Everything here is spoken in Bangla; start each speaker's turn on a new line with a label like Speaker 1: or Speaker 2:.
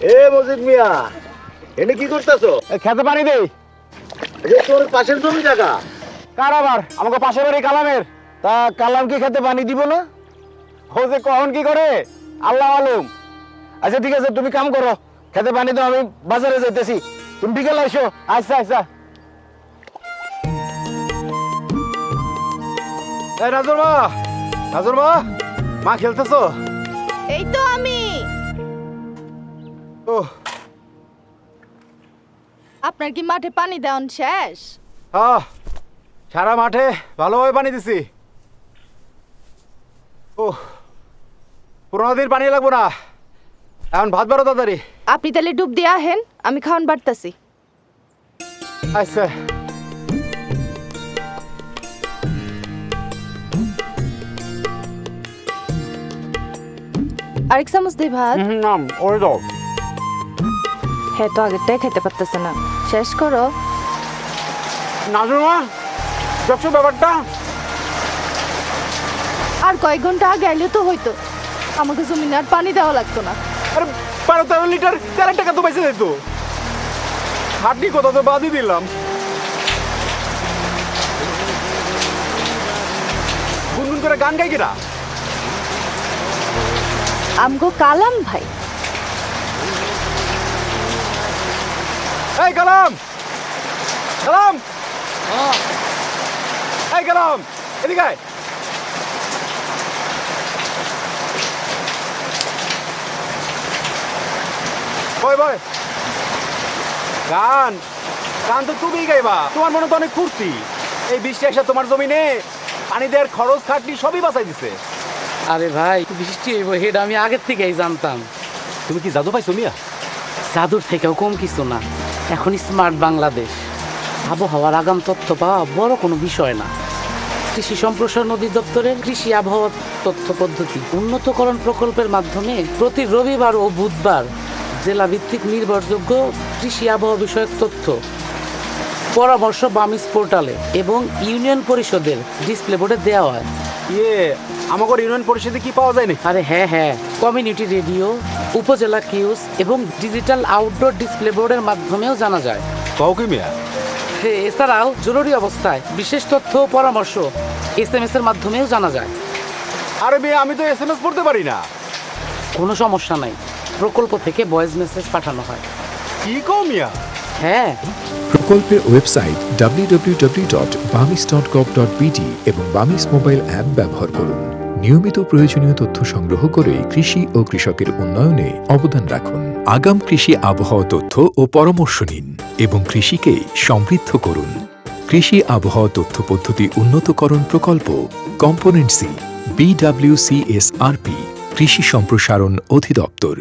Speaker 1: এ মজিদ মিয়া, এনে কি করতেছো?
Speaker 2: খেতে পানি দেই।
Speaker 1: এই তোর পাশের জমি জায়গা।
Speaker 2: কার আবার? আমাকে পাশের বাড়ি কালামের। তা কালাম কি খেতে পানি দিব না? ও যে কখন কি করে আল্লাহ মালুম। আচ্ছা ঠিক আছে, তুমি কাম করো, খেতে পানি দাও, আমি বাজারে যাইতেছি, তুমি বিকেলে এসো। আচ্ছা আচ্ছা।
Speaker 3: এই নাজর মা, নাজর মা, মা খেলতেছো?
Speaker 4: এই তো আমি।
Speaker 3: ও
Speaker 4: আপনার কি মাঠে পানি দেওয়ান শেষ?
Speaker 3: হ্যাঁ, সারা মাঠে ভালোভাবে পানি দিছি। ও পুরোনো দিন পানি লাগবো না, এখন ভাত বারো তাড়াতাড়ি।
Speaker 4: আপনি তাহলে ডুব দিয়ে আহেন, আমি খাওয়ান বাড়তাছি।
Speaker 3: আচ্ছা।
Speaker 4: আরেক চামচ দে ভাত।
Speaker 3: নাম ওই দাও।
Speaker 4: হ্যাঁ তো আগেরটাই খেতে পারতেছে না, শেষ করো।
Speaker 3: নাজর মা, দেখছো ব্যাপারটা?
Speaker 4: আর কয়েক ঘন্টা আগে আইলে তো হইতো, আমাকে জমিনে আর পানি দেওয়া লাগতো না।
Speaker 3: আরে 12-13 লিটার তেলের টাকা তো পয়সা দিত। খাটনি কোথা তো বাদই দিলাম। গুনগুন করে গান গাই কিনা?
Speaker 4: আমগো কালাম ভাই।
Speaker 3: এই কালাম, কালাম, এই কালাম, এদিকে আয়। বয় বয়। গান গান তো তুমিই গাইবা, তোমার মনে তো অনেক ফুর্তি। এই বৃষ্টি এসে তোমার জমিনে পানি দেওয়ার খরচ খাটনি সবই বাঁচাই দিছে।
Speaker 5: আরে ভাই, বৃষ্টি হইব এটা আমি আগের থেকেই জানতাম।
Speaker 3: তুমি কি জাদু পাইছো মিয়া?
Speaker 5: জাদুর থেকেও কম কিছু না, এখন স্মার্ট বাংলাদেশ। আবহাওয়ার আগাম তথ্য পাওয়া বড় কোনো বিষয় না। কৃষি সম্প্রসারণ অধিদপ্তরের কৃষি আবহাওয়া তথ্য পদ্ধতি উন্নতকরণ প্রকল্পের মাধ্যমে প্রতি রবিবার ও বুধবার জেলা ভিত্তিক নির্ভরযোগ্য কৃষি আবহাওয়া বিষয়ক তথ্য পরামর্শ বামিস পোর্টালে এবং ইউনিয়ন পরিষদের ডিসপ্লে বোর্ডে দেওয়া হয়।
Speaker 3: আমাদের ইউনিয়ন পরিষদে কি পাওয়া যায় না?
Speaker 5: আরে হ্যাঁ, কমিউনিটি রেডিও, উপজেলা কিউস এবং ডিজিটাল আউটডোর ডিসপ্লে বোর্ডের মাধ্যমেও জানা যায়।
Speaker 3: কাউকে মিয়া?
Speaker 5: এছাড়াও জরুরি অবস্থায় বিশেষ তথ্য ও পরামর্শ SMS এর মাধ্যমেও জানা যায়।
Speaker 3: আরে মেয়ে, আমি তো SMS পড়তে পারি না।
Speaker 5: কোনো সমস্যা নাই, প্রকল্প থেকে ভয়েস মেসেজ পাঠানো হয়।
Speaker 3: কি কও মিয়া?
Speaker 5: হ্যাঁ,
Speaker 6: প্রকল্পের ওয়েবসাইট www.bamis.gov.bd এবং বামিস মোবাইল অ্যাপ ব্যবহার করুন। নিয়মিত প্রয়োজনীয় তথ্য সংগ্রহ করে কৃষি ও কৃষকের উন্নয়নে অবদান রাখুন। আগাম কৃষি আবহাওয়া তথ্য ও পরামর্শ নিন এবং কৃষিকে সমৃদ্ধ করুন। কৃষি আবহাওয়া তথ্য পদ্ধতি উন্নতকরণ প্রকল্প, কম্পোনেন্ট সি, BWCSRP, কৃষি সম্প্রসারণ অধিদপ্তর।